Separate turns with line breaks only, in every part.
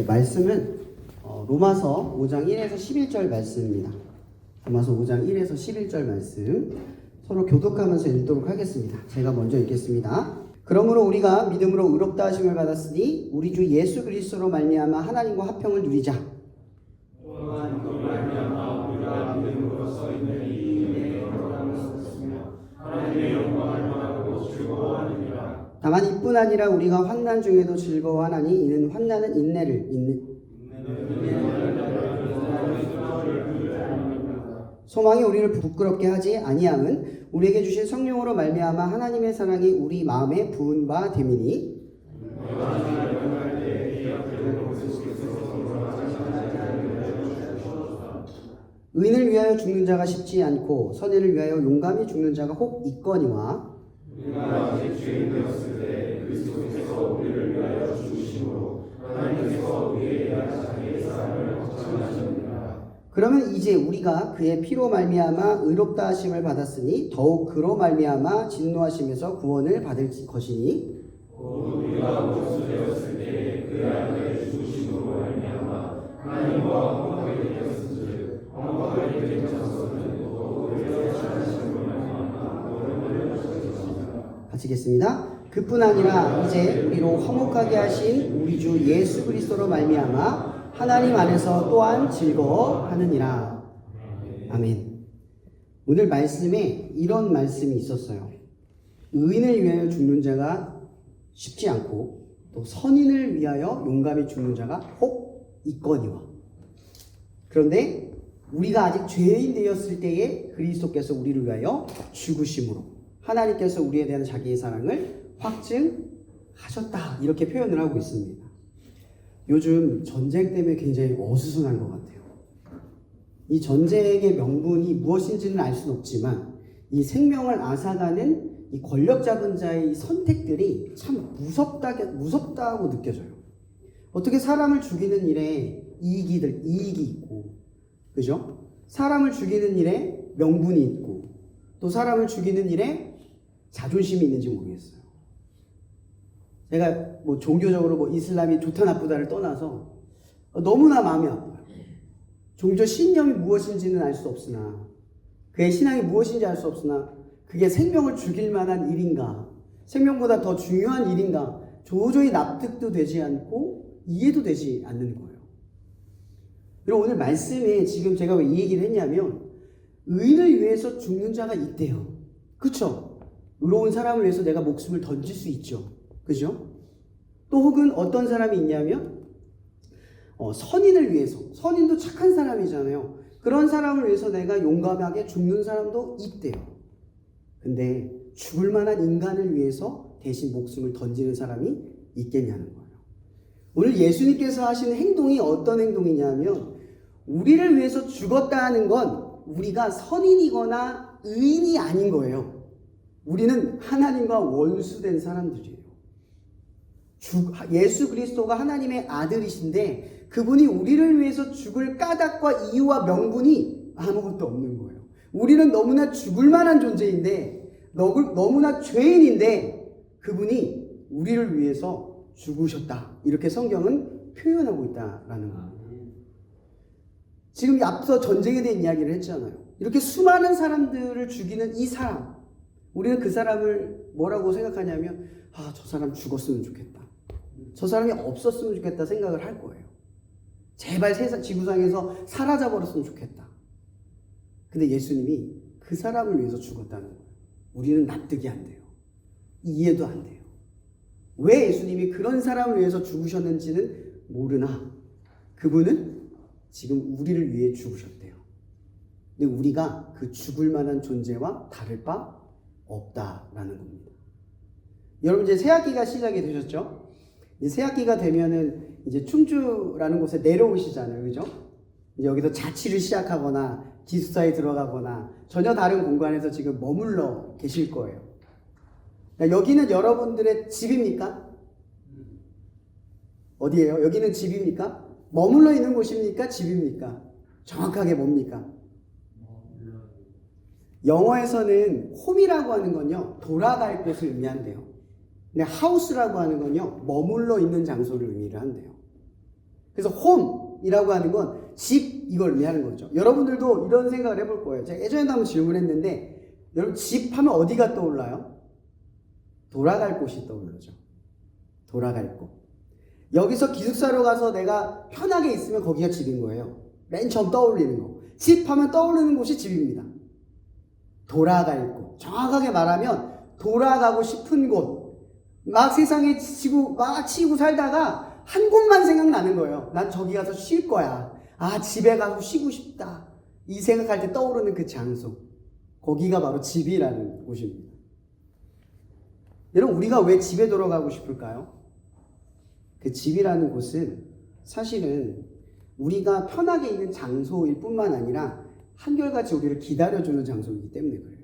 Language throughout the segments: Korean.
말씀은 로마서 5장 1에서 11절 말씀입니다. 로마서 5장 1에서 11절 말씀 서로 교독하면서 읽도록 하겠습니다. 제가 먼저 읽겠습니다. 그러므로 우리가 믿음으로 의롭다 하심을 받았으니 우리 주 예수 그리스도로 말미암아 하나님과 화평을 누리자. 다만 이뿐 아니라 우리가 환난 중에도 즐거워하나니 이는 환난은 인내를 소망이 우리를 부끄럽게 하지 아니함은 우리에게 주신 성령으로 말미암아 하나님의 사랑이 우리 마음에 부은 바 됨이니 의인을 위하여 죽는 자가 쉽지 않고 선인을 위하여 용감히 죽는 자가 혹 있거니와 우리가 아직 죄인 되었을 때 그리스도께서 우리를 위하여 죽으심으로 하나님께서 우리에 대한 자기의 사랑을 확증하셨느니라. 그러면 이제 우리가 그의 피로 말미암아 의롭다 하심을 받았으니 더욱 그로 말미암아 진노하심에서 구원을 받을 것이니 우리가 원수되었을 때 그의 아들의 죽으심으로 말미암아 하나님과 화목하게 되었은즉 화목하게 된 자로서는 더욱 우리를 사랑하심으로 마치겠습니다. 그뿐 아니라 이제 우리로 화목하게 하신 우리 주 예수 그리스도로 말미암아 하나님 안에서 또한 즐거워하느니라. 아멘. 오늘 말씀에 이런 말씀이 있었어요. 의인을 위하여 죽는 자가 쉽지 않고 또 선인을 위하여 용감히 죽는 자가 혹 있거니와. 그런데 우리가 아직 죄인 되었을 때에 그리스도께서 우리를 위하여 죽으심으로 하나님께서 우리에 대한 자기의 사랑을 확증하셨다. 이렇게 표현을 하고 있습니다. 요즘 전쟁 때문에 굉장히 어수선한 것 같아요. 이 전쟁의 명분이 무엇인지는 알 수는 없지만 이 생명을 앗아가는 이 권력 잡은 자의 이 선택들이 참 무섭다고 느껴져요. 어떻게 사람을 죽이는 일에 이익이 있고, 그죠? 사람을 죽이는 일에 명분이 있고, 또 사람을 죽이는 일에 자존심이 있는지 모르겠어요. 제가 종교적으로 이슬람이 좋다 나쁘다를 떠나서 너무나 마음이 아파요. 종교 신념이 무엇인지는 알 수 없으나 그의 신앙이 무엇인지 알 수 없으나 그게 생명을 죽일 만한 일인가, 생명보다 더 중요한 일인가 도저히 납득도 되지 않고 이해도 되지 않는 거예요. 그리고 오늘 말씀에 지금 제가 왜 이 얘기를 했냐면 의인을 위해서 죽는 자가 있대요. 그렇죠? 의로운 사람을 위해서 내가 목숨을 던질 수 있죠. 그죠? 또 혹은 어떤 사람이 있냐면 선인을 위해서, 선인도 착한 사람이잖아요. 그런 사람을 위해서 내가 용감하게 죽는 사람도 있대요. 근데 죽을 만한 인간을 위해서 대신 목숨을 던지는 사람이 있겠냐는 거예요. 오늘 예수님께서 하시는 행동이 어떤 행동이냐면 우리를 위해서 죽었다는 건 우리가 선인이거나 의인이 아닌 거예요. 우리는 하나님과 원수된 사람들이에요. 예수 그리스도가 하나님의 아들이신데 그분이 우리를 위해서 죽을 까닭과 이유와 명분이 아무것도 없는 거예요. 우리는 너무나 죽을 만한 존재인데 너무나 죄인인데 그분이 우리를 위해서 죽으셨다. 이렇게 성경은 표현하고 있다라는 거예요. 지금 앞서 전쟁에 대한 이야기를 했잖아요. 이렇게 수많은 사람들을 죽이는 이 사람, 우리는 그 사람을 뭐라고 생각하냐면 저 사람 죽었으면 좋겠다. 저 사람이 없었으면 좋겠다 생각을 할 거예요. 제발 지구상에서 사라져버렸으면 좋겠다. 근데 예수님이 그 사람을 위해서 죽었다는 거예요. 우리는 납득이 안 돼요. 이해도 안 돼요. 왜 예수님이 그런 사람을 위해서 죽으셨는지는 모르나 그분은 지금 우리를 위해 죽으셨대요. 근데 우리가 그 죽을 만한 존재와 다를 바 없다라는 겁니다. 여러분 이제 새학기가 시작이 되셨죠? 이제 새학기가 되면은 이제 충주라는 곳에 내려오시잖아요, 그죠? 이제 여기서 자취를 시작하거나 기숙사에 들어가거나 전혀 다른 공간에서 지금 머물러 계실 거예요. 그러니까 여기는 여러분들의 집입니까? 어디예요? 여기는 집입니까? 머물러 있는 곳입니까? 집입니까? 정확하게 뭡니까? 영어에서는 홈이라고 하는 건요, 돌아갈 곳을 의미한대요. 근데 하우스라고 하는 건요, 머물러 있는 장소를 의미를 한대요. 그래서 홈이라고 하는 건 집, 이걸 의미하는 거죠. 여러분들도 이런 생각을 해볼 거예요. 제가 예전에도 한번 질문했는데, 여러분 집 하면 어디가 떠올라요? 돌아갈 곳이 떠오르죠. 돌아갈 곳. 여기서 기숙사로 가서 내가 편하게 있으면 거기가 집인 거예요. 맨 처음 떠올리는 거. 집 하면 떠오르는 곳이 집입니다. 돌아갈 곳. 정확하게 말하면 돌아가고 싶은 곳. 막 세상에 치이고 살다가 한 곳만 생각나는 거예요. 난 저기 가서 쉴 거야. 아, 집에 가서 쉬고 싶다. 이 생각할 때 떠오르는 그 장소. 거기가 바로 집이라는 곳입니다. 여러분, 우리가 왜 집에 돌아가고 싶을까요? 그 집이라는 곳은 사실은 우리가 편하게 있는 장소일 뿐만 아니라 한결같이 우리를 기다려주는 장소이기 때문에 그래요.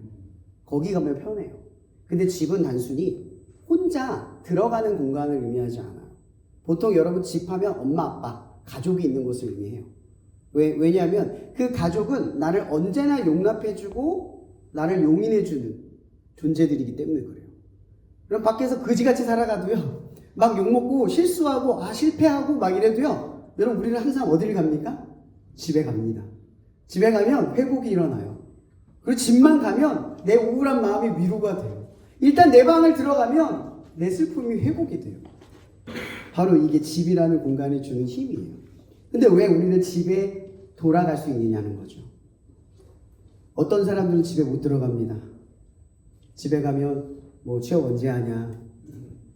거기 가면 편해요. 근데 집은 단순히 혼자 들어가는 공간을 의미하지 않아요. 보통 여러분 집 하면 엄마, 아빠, 가족이 있는 곳을 의미해요. 왜냐하면 그 가족은 나를 언제나 용납해주고 나를 용인해주는 존재들이기 때문에 그래요. 그럼 밖에서 거지같이 살아가도요, 막 욕먹고 실수하고 실패하고 막 이래도요, 여러분 우리는 항상 어디를 갑니까? 집에 갑니다. 집에 가면 회복이 일어나요. 그리고 집만 가면 내 우울한 마음이 위로가 돼요. 일단 내 방을 들어가면 내 슬픔이 회복이 돼요. 바로 이게 집이라는 공간이 주는 힘이에요. 근데 왜 우리는 집에 돌아갈 수 있느냐는 거죠. 어떤 사람들은 집에 못 들어갑니다. 집에 가면 뭐 취업 언제 하냐,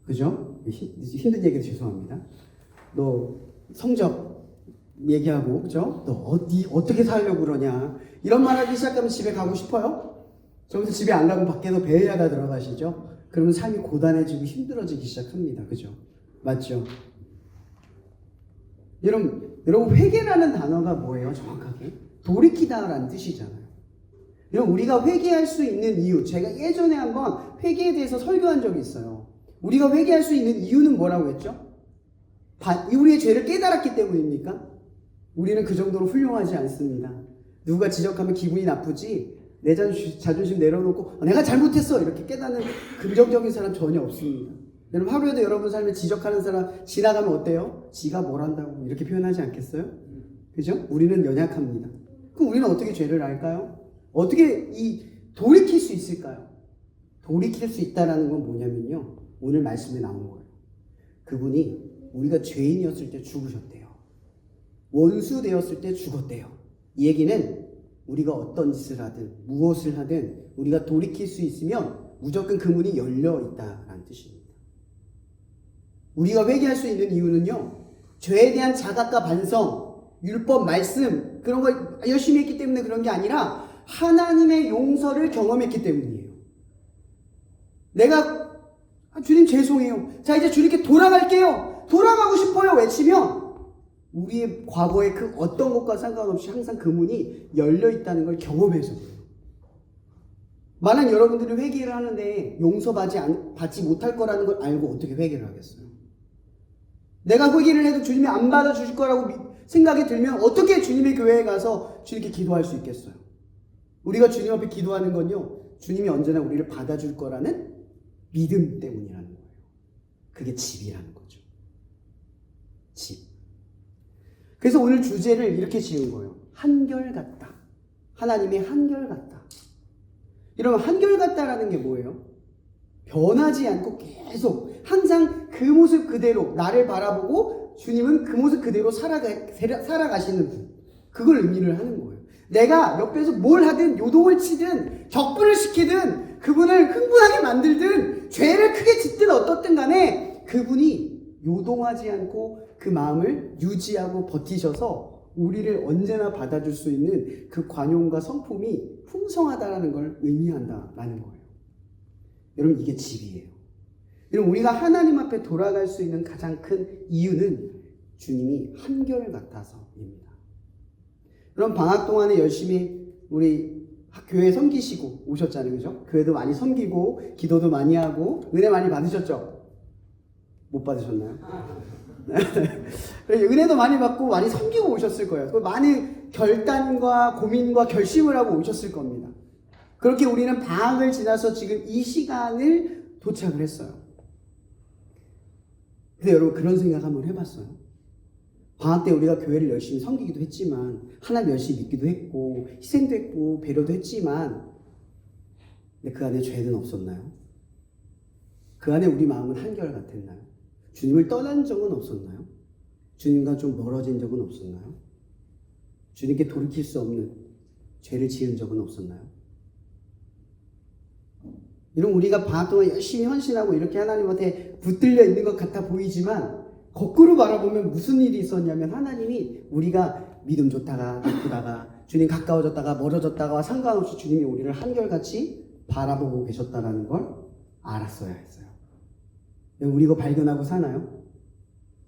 그죠? 힘든 얘기 죄송합니다. 너 성적 얘기하고, 그죠? 너 어떻게 살려고 그러냐, 이런 말 하기 시작하면 집에 가고 싶어요? 저기서 집에 안 가고 밖에서 배회하다 들어가시죠? 그러면 삶이 고단해지고 힘들어지기 시작합니다. 그죠? 맞죠? 여러분 회개라는 단어가 뭐예요? 정확하게 돌이키다라는 뜻이잖아요. 여러분 우리가 회개할 수 있는 이유, 제가 예전에 한번 회개에 대해서 설교한 적이 있어요. 우리가 회개할 수 있는 이유는 뭐라고 했죠? 우리의 죄를 깨달았기 때문입니까? 우리는 그 정도로 훌륭하지 않습니다. 누가 지적하면 기분이 나쁘지, 내 자존심 내려놓고 내가 잘못했어 이렇게 깨닫는 긍정적인 사람 전혀 없습니다. 여러분 하루에도 여러분 삶에 지적하는 사람 지나가면 어때요? 지가 뭘 한다고 이렇게 표현하지 않겠어요? 그죠? 우리는 연약합니다. 그럼 우리는 어떻게 죄를 알까요? 어떻게 돌이킬 수 있을까요? 돌이킬 수 있다는 건 뭐냐면요, 오늘 말씀에 나오는 거예요. 그분이 우리가 죄인이었을 때 죽으셨대요. 원수 되었을 때 죽었대요. 이 얘기는 우리가 어떤 짓을 하든 무엇을 하든 우리가 돌이킬 수 있으면 무조건 그 문이 열려 있다라는 뜻입니다. 우리가 회개할 수 있는 이유는요, 죄에 대한 자각과 반성, 율법, 말씀 그런 거 열심히 했기 때문에 그런 게 아니라 하나님의 용서를 경험했기 때문이에요. 내가 주님 죄송해요, 자 이제 주님께 돌아갈게요, 돌아가고 싶어요 외치면 우리의 과거의 그 어떤 것과 상관없이 항상 그 문이 열려 있다는 걸 경험해서 그래요. 만약 여러분들이 회개를 하는데 용서받지 못할 거라는 걸 알고 어떻게 회개를 하겠어요? 내가 회개를 해도 주님이 안 받아주실 거라고 생각이 들면 어떻게 주님의 교회에 가서 주님께 기도할 수 있겠어요? 우리가 주님 앞에 기도하는 건요, 주님이 언제나 우리를 받아줄 거라는 믿음 때문이라는 거예요. 그게 집이라는 거죠. 집. 그래서 오늘 주제를 이렇게 지은 거예요. 한결같다. 하나님의 한결같다. 여러분 한결같다라는 게 뭐예요? 변하지 않고 계속 항상 그 모습 그대로 나를 바라보고 주님은 그 모습 그대로 살아가시는 분, 그걸 의미를 하는 거예요. 내가 옆에서 뭘 하든 요동을 치든 격분을 시키든 그분을 흥분하게 만들든 죄를 크게 짓든 어떻든 간에 그분이 요동하지 않고 그 마음을 유지하고 버티셔서 우리를 언제나 받아줄 수 있는 그 관용과 성품이 풍성하다는 걸 의미한다라는 거예요. 여러분 이게 집이에요. 여러분 우리가 하나님 앞에 돌아갈 수 있는 가장 큰 이유는 주님이 한결같아서입니다. 그럼 방학 동안에 열심히 우리 교회 섬기시고 오셨잖아요. 그죠? 교회도 많이 섬기고 기도도 많이 하고 은혜 많이 받으셨죠? 못 받으셨나요? 은혜도 많이 받고 많이 섬기고 오셨을 거예요. 많은 결단과 고민과 결심을 하고 오셨을 겁니다. 그렇게 우리는 방학을 지나서 지금 이 시간을 도착을 했어요. 근데 여러분 그런 생각 한번 해봤어요? 방학 때 우리가 교회를 열심히 섬기기도 했지만, 하나님 열심히 믿기도 했고, 희생도 했고, 배려도 했지만, 근데 그 안에 죄는 없었나요? 그 안에 우리 마음은 한결같았나요? 주님을 떠난 적은 없었나요? 주님과 좀 멀어진 적은 없었나요? 주님께 돌이킬 수 없는 죄를 지은 적은 없었나요? 이런 우리가 방학 동안 열심히 헌신하고 이렇게 하나님한테 붙들려 있는 것 같아 보이지만, 거꾸로 바라보면 무슨 일이 있었냐면, 하나님이 우리가 믿음 좋다가 나쁘다가 주님 가까워졌다가 멀어졌다가 상관없이 주님이 우리를 한결같이 바라보고 계셨다는 걸 알았어야 했어요. 우리 이거 발견하고 사나요?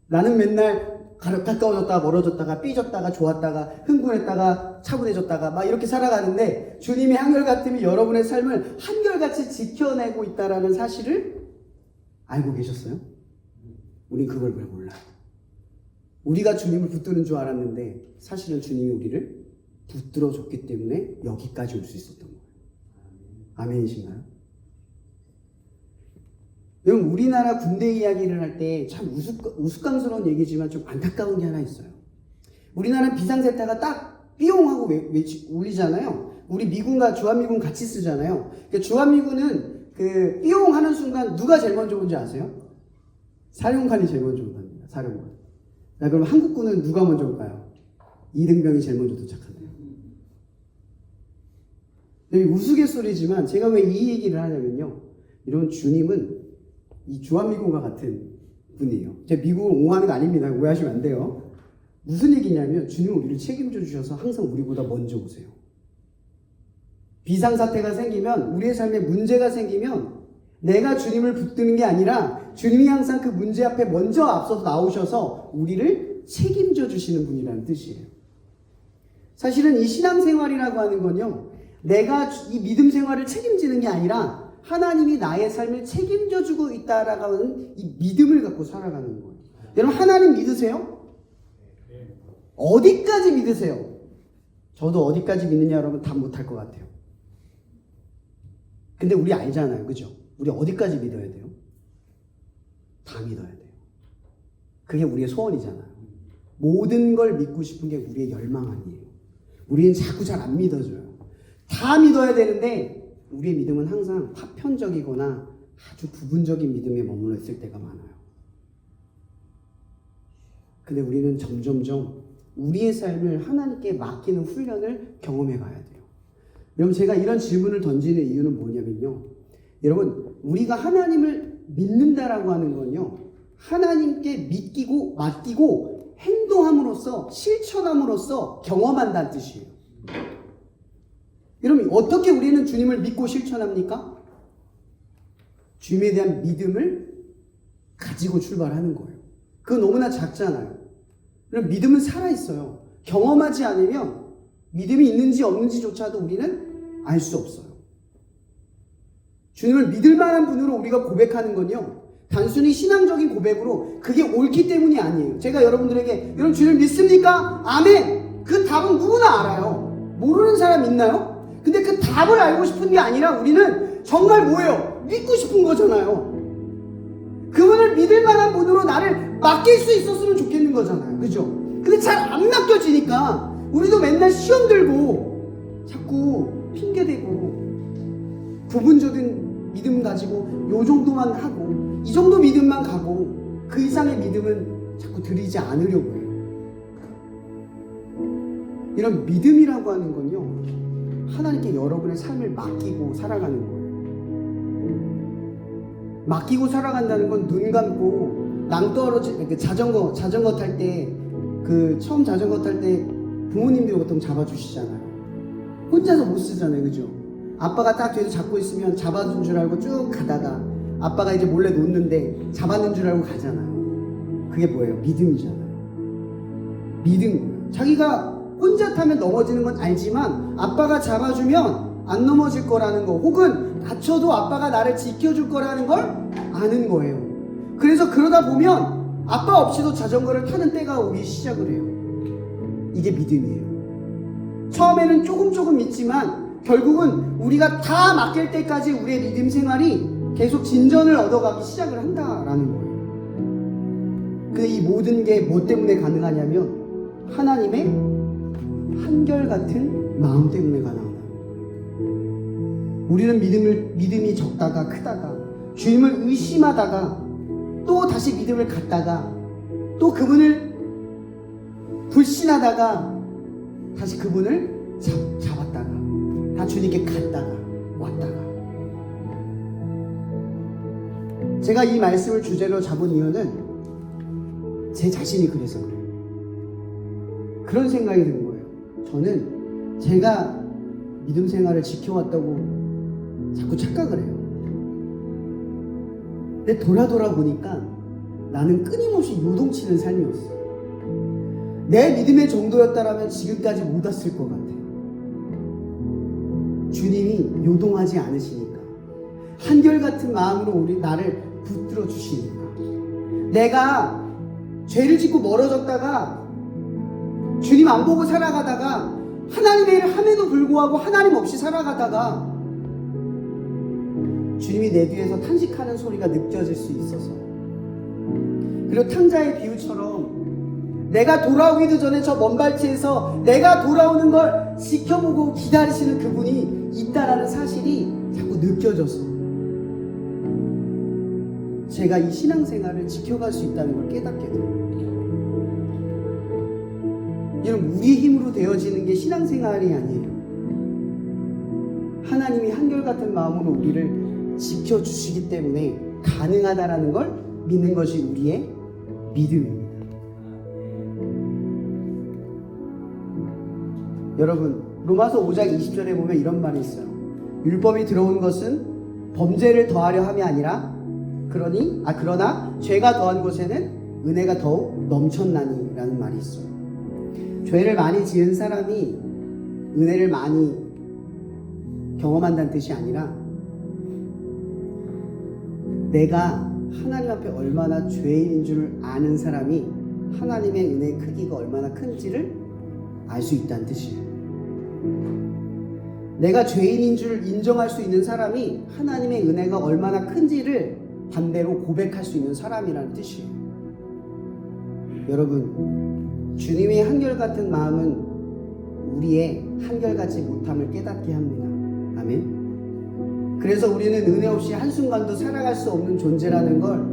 나는 맨날 가까워졌다가 멀어졌다가 삐졌다가 좋았다가 흥분했다가 차분해졌다가 막 이렇게 살아가는데, 주님의 한결같음이 여러분의 삶을 한결같이 지켜내고 있다는 사실을 알고 계셨어요? 우린 그걸 왜 몰라요? 우리가 주님을 붙드는 줄 알았는데 사실은 주님이 우리를 붙들어줬기 때문에 여기까지 올 수 있었던 거예요. 아멘이신가요? 여러분, 우리나라 군대 이야기를 할 때 참 우스꽝스러운 얘기지만 좀 안타까운 게 하나 있어요. 우리나라 비상세타가 딱 삐용하고 울리잖아요. 우리 미군과 주한미군 같이 쓰잖아요. 그러니까 주한미군은 그 삐용하는 순간 누가 제일 먼저 온지 아세요? 사령관이 제일 먼저 온답니다. 사령관. 자, 그럼 한국군은 누가 먼저 올까요? 이등병이 제일 먼저 도착한대요. 여기 우스갯소리지만 제가 왜 이 얘기를 하냐면요, 이런 주님은 이 주한미군과 같은 분이에요. 제가 미국을 옹호하는 거 아닙니다. 오해하시면 안 돼요. 무슨 얘기냐면, 주님은 우리를 책임져 주셔서 항상 우리보다 먼저 오세요. 비상사태가 생기면, 우리의 삶에 문제가 생기면 내가 주님을 붙드는 게 아니라 주님이 항상 그 문제 앞에 먼저 앞서서 나오셔서 우리를 책임져 주시는 분이라는 뜻이에요. 사실은 이 신앙생활이라고 하는 건요, 내가 이 믿음 생활을 책임지는 게 아니라 하나님이 나의 삶을 책임져 주고 있다라고 하는 이 믿음을 갖고 살아가는 거예요. 여러분, 하나님 믿으세요? 어디까지 믿으세요? 저도 어디까지 믿느냐 여러분 다 못할 것 같아요. 근데 우리 알잖아요. 그죠? 우리 어디까지 믿어야 돼요? 다 믿어야 돼요. 그게 우리의 소원이잖아요. 모든 걸 믿고 싶은 게 우리의 열망 아니에요. 우리는 자꾸 잘 안 믿어져요. 다 믿어야 되는데 우리의 믿음은 항상 파편적이거나 아주 부분적인 믿음에 머물러 있을 때가 많아요. 근데 우리는 점점점 우리의 삶을 하나님께 맡기는 훈련을 경험해 가야 돼요. 여러분, 제가 이런 질문을 던지는 이유는 뭐냐면요, 여러분, 우리가 하나님을 믿는다라고 하는 건요, 하나님께 맡기고 행동함으로써, 실천함으로써 경험한다는 뜻이에요. 여러분, 어떻게 우리는 주님을 믿고 실천합니까? 주님에 대한 믿음을 가지고 출발하는 거예요. 그거 너무나 작잖아요. 그럼 믿음은 살아있어요. 경험하지 않으면 믿음이 있는지 없는지조차도 우리는 알 수 없어요. 주님을 믿을 만한 분으로 우리가 고백하는 건요, 단순히 신앙적인 고백으로 그게 옳기 때문이 아니에요. 제가 여러분들에게 여러분 주님을 믿습니까? 아멘! 그 답은 누구나 알아요. 모르는 사람 있나요? 근데 그 답을 알고 싶은 게 아니라 우리는 정말 뭐예요? 믿고 싶은 거잖아요. 그분을 믿을 만한 분으로 나를 맡길 수 있었으면 좋겠는 거잖아요. 그죠? 근데 잘 안 맡겨지니까 우리도 맨날 시험 들고 자꾸 핑계대고 부분적인 믿음 가지고 요 정도만 하고 이 정도 믿음만 가고 그 이상의 믿음은 자꾸 드리지 않으려고 해요. 이런 믿음이라고 하는 건요, 하나님께 여러분의 삶을 맡기고 살아가는 거예요. 맡기고 살아간다는 건 눈 감고 낭떠러지 자전거 탈 때 처음 자전거 탈 때 부모님들이 보통 잡아주시잖아요. 혼자서 못 쓰잖아요. 그죠? 아빠가 딱 뒤에서 잡고 있으면 잡아준 줄 알고 쭉 가다가 아빠가 이제 몰래 놓는데 잡았는 줄 알고 가잖아요. 그게 뭐예요? 믿음이잖아요. 믿음. 자기가 혼자 타면 넘어지는 건 알지만 아빠가 잡아주면 안 넘어질 거라는 거, 혹은 다쳐도 아빠가 나를 지켜줄 거라는 걸 아는 거예요. 그래서 그러다 보면 아빠 없이도 자전거를 타는 때가 오기 시작을 해요. 이게 믿음이에요. 처음에는 조금 믿지만 결국은 우리가 다 맡길 때까지 우리의 믿음 생활이 계속 진전을 얻어가기 시작을 한다라는 거예요. 이 모든 게 뭐 때문에 가능하냐면 하나님의 한결같은 마음 때문에 가능하다. 우리는 믿음이 적다가 크다가 주님을 의심하다가 또 다시 믿음을 갖다가 또 그분을 불신하다가 다시 그분을 잡았다가 다 주님께 갔다가 왔다가. 제가 이 말씀을 주제로 잡은 이유는 제 자신이 그래서 그래요. 그런 생각이 든 거예요. 저는 제가 믿음 생활을 지켜왔다고 자꾸 착각을 해요. 근데 돌아 보니까 나는 끊임없이 요동치는 삶이었어. 내 믿음의 정도였다라면 지금까지 못 왔을 것 같아. 주님이 요동하지 않으시니까, 한결같은 마음으로 나를 붙들어 주시니까, 내가 죄를 짓고 멀어졌다가 주님 안 보고 살아가다가 하나님의 일을 함에도 불구하고 하나님 없이 살아가다가 주님이 내 뒤에서 탄식하는 소리가 느껴질 수 있어서, 그리고 탕자의 비유처럼 내가 돌아오기도 전에 저 먼 발치에서 내가 돌아오는 걸 지켜보고 기다리시는 그분이 있다라는 사실이 자꾸 느껴져서 제가 이 신앙생활을 지켜갈 수 있다는 걸 깨닫게 돼요. 여러분, 우리 힘으로 되어지는 게 신앙생활이 아니에요. 하나님이 한결같은 마음으로 우리를 지켜주시기 때문에 가능하다라는 걸 믿는 것이 우리의 믿음입니다. 여러분, 로마서 5장 20절에 보면 이런 말이 있어요. 율법이 들어온 것은 범죄를 더하려 함이 아니라 그러나 죄가 더한 곳에는 은혜가 더욱 넘쳤나니 라는 말이 있어요. 죄를 많이 지은 사람이 은혜를 많이 경험한다는 뜻이 아니라 내가 하나님 앞에 얼마나 죄인인 줄 아는 사람이 하나님의 은혜의 크기가 얼마나 큰지를 알 수 있다는 뜻이에요. 내가 죄인인 줄 인정할 수 있는 사람이 하나님의 은혜가 얼마나 큰지를 반대로 고백할 수 있는 사람이라는 뜻이에요. 여러분, 주님의 한결같은 마음은 우리의 한결같이 못함을 깨닫게 합니다. 아멘. 그래서 우리는 은혜 없이 한순간도 살아갈 수 없는 존재라는 걸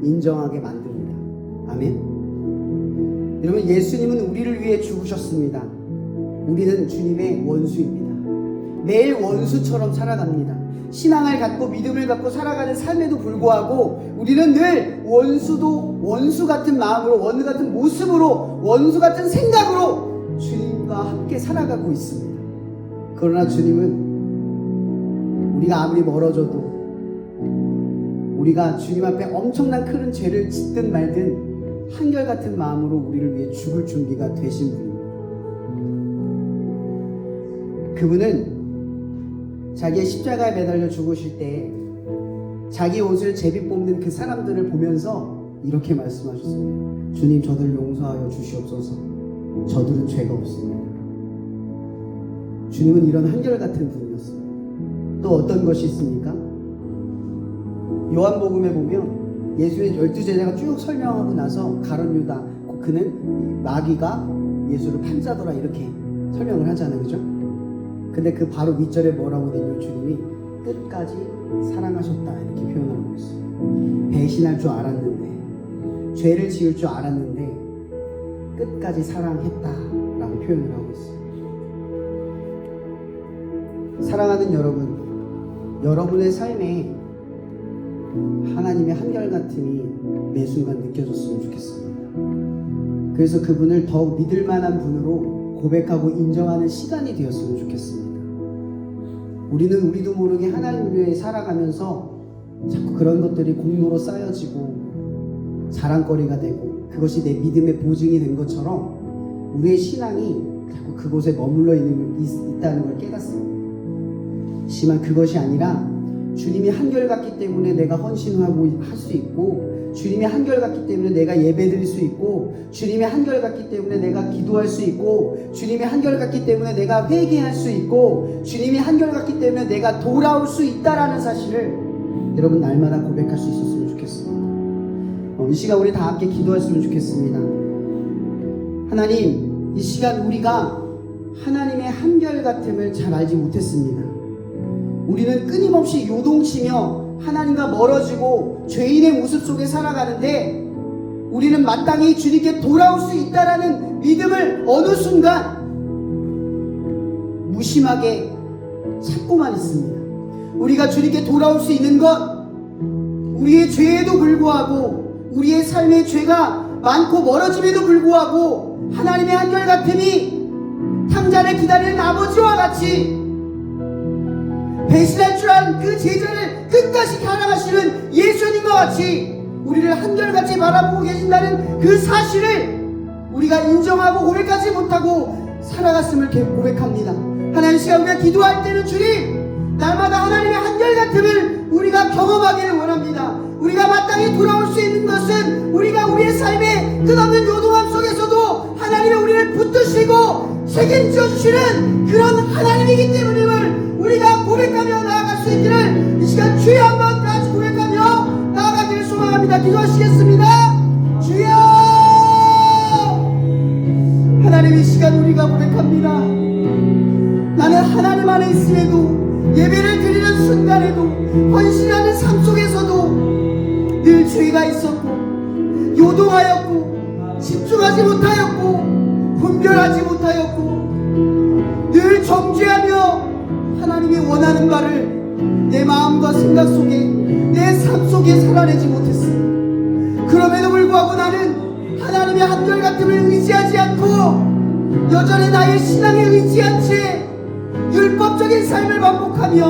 인정하게 만듭니다. 아멘. 여러분, 예수님은 우리를 위해 죽으셨습니다. 우리는 주님의 원수입니다. 매일 원수처럼 살아갑니다. 신앙을 갖고 믿음을 갖고 살아가는 삶에도 불구하고 우리는 늘 원수 같은 마음으로, 원수 같은 모습으로, 원수 같은 생각으로 주님과 함께 살아가고 있습니다. 그러나 주님은 우리가 아무리 멀어져도, 우리가 주님 앞에 엄청난 큰 죄를 짓든 말든 한결같은 마음으로 우리를 위해 죽을 준비가 되신 분입니다. 그분은 자기의 십자가에 매달려 죽으실 때 자기 옷을 제비 뽑는 그 사람들을 보면서 이렇게 말씀하셨습니다. 주님, 저들을 용서하여 주시옵소서. 저들은 죄가 없습니다. 주님은 이런 한결같은 분이었어요. 또 어떤 것이 있습니까? 요한복음에 보면 예수의 12제자가 쭉 설명하고 나서 가룟 유다, 그는 마귀가 예수를 판자더라 이렇게 설명을 하잖아요. 그죠? 근데 그 바로 밑절에 뭐라고 되냐면 주님이 끝까지 사랑하셨다 이렇게 표현하고 있어요. 배신할 줄 알았는데, 죄를 지을 줄 알았는데 끝까지 사랑했다라고 표현을 하고 있어요. 사랑하는 여러분, 여러분의 삶에 하나님의 한결같음이 매 순간 느껴졌으면 좋겠습니다. 그래서 그분을 더욱 믿을 만한 분으로 고백하고 인정하는 시간이 되었으면 좋겠습니다. 우리는 우리도 모르게 하나님을 위해 살아가면서 자꾸 그런 것들이 공로로 쌓여지고 자랑거리가 되고 그것이 내 믿음의 보증이 된 것처럼 우리의 신앙이 자꾸 그곳에 머물러 있다는 걸 깨닫습니다. 하지만 그것이 아니라 주님이 한결같기 때문에 내가 헌신하고 할 수 있고, 주님이 한결같기 때문에 내가 예배드릴 수 있고, 주님이 한결같기 때문에 내가 기도할 수 있고, 주님이 한결같기 때문에 내가 회개할 수 있고, 주님이 한결같기 때문에 내가 돌아올 수 있다라는 사실을 여러분 날마다 고백할 수 있었으면 좋겠습니다. 이 시간 우리 다 함께 기도했으면 좋겠습니다. 하나님, 이 시간 우리가 하나님의 한결같음을 잘 알지 못했습니다. 우리는 끊임없이 요동치며 하나님과 멀어지고 죄인의 모습 속에 살아가는데, 우리는 마땅히 주님께 돌아올 수 있다라는 믿음을 어느 순간 무심하게 찾고만 있습니다. 우리가 주님께 돌아올 수 있는 것, 우리의 죄에도 불구하고, 우리의 삶의 죄가 많고 멀어짐에도 불구하고 하나님의 한결같음이 탕자를 기다리는 아버지와 같이, 배신할 줄 아는 그 제자를 끝까지 사랑하시는 예수님과 같이 우리를 한결같이 바라보고 계신다는 그 사실을 우리가 인정하고 고백하지 못하고 살아갔음을 고백합니다. 하나님, 시간 우리가 기도할 때는 주님, 날마다 하나님의 한결같음을 우리가 경험하기를 원합니다. 우리가 마땅히 돌아올 수 있는 것은 우리가 우리의 삶의 끝없는 요동함 속에서도 하나님이 우리를 붙드시고 책임져 주시는 그런 하나님이기 때문임을 우리가 고백하며 나아갈 수 있기를 이 시간 주여 한번 같이 고백하며 나아가기를 소망합니다. 기도하시겠습니다. 주여, 하나님, 이 시간 우리가 고백합니다. 나는 하나님 안에 있음에도, 예배를 드리는 순간에도, 헌신하는 삶 속에서도 늘 죄가 있었고, 요동하였고, 집중하지 못하였고, 분별하지 못하였고, 늘 정죄하며 하나님이 원하는 바를 내 마음과 생각 속에, 내 삶 속에 살아내지 못했습니다. 그럼에도 불구하고 나는 하나님의 한결같음을 의지하지 않고 여전히 나의 신앙에 의지한 채 율법적인 삶을 반복하며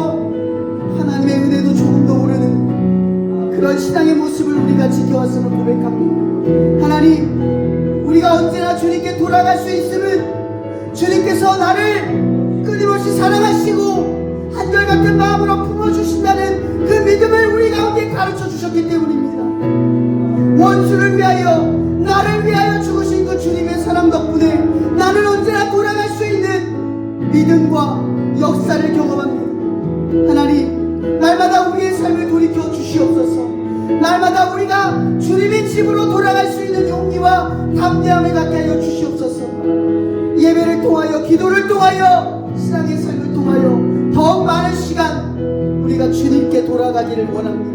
하나님의 은혜도 조금 더 오르는 그런 신앙의 모습을 우리가 지켜왔음을 고백합니다. 하나님, 우리가 언제나 주님께 돌아갈 수 있음은 주님께서 나를 끊임없이 사랑하시고 한결같은 마음으로 품어주신다는 그 믿음을 우리 가운데 가르쳐 주셨기 때문입니다. 원수를 위하여, 나를 위하여 죽으신 그 주님의 사랑 덕분에 나는 언제나 돌아갈 수 있는 믿음과 역사를 경험합니다. 하나님, 날마다 우리의 삶을 돌이켜 주시옵소서. 날마다 우리가 주님의 집으로 돌아갈 수 있는 용기와 담대함을 갖게 하여 주시옵소서. 예배를 통하여, 기도를 통하여, 신앙의 삶을 통하여 더욱 많은 시간 우리가 주님께 돌아가기를 원합니다.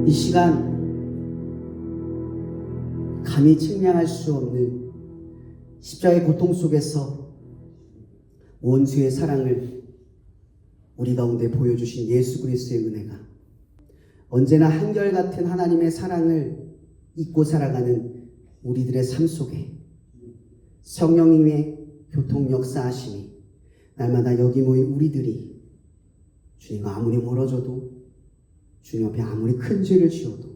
이 시간 감히 측량할 수 없는 십자가의 고통 속에서 원수의 사랑을 우리 가운데 보여주신 예수 그리스도의 은혜가 언제나 한결같은 하나님의 사랑을 잊고 살아가는 우리들의 삶 속에 성령님의 교통 역사하심이 날마다 여기 모인 우리들이 주님과 아무리 멀어져도, 주님 앞에 아무리 큰 죄를 지어도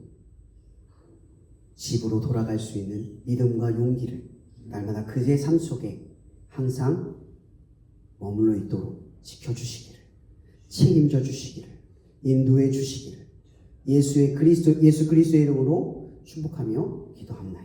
집으로 돌아갈 수 있는 믿음과 용기를 날마다 그의 삶 속에 항상 머물러 있도록 지켜주시기를, 책임져 주시기를, 인도해 주시기를 예수 그리스도의 이름으로 축복하며 기도합니다.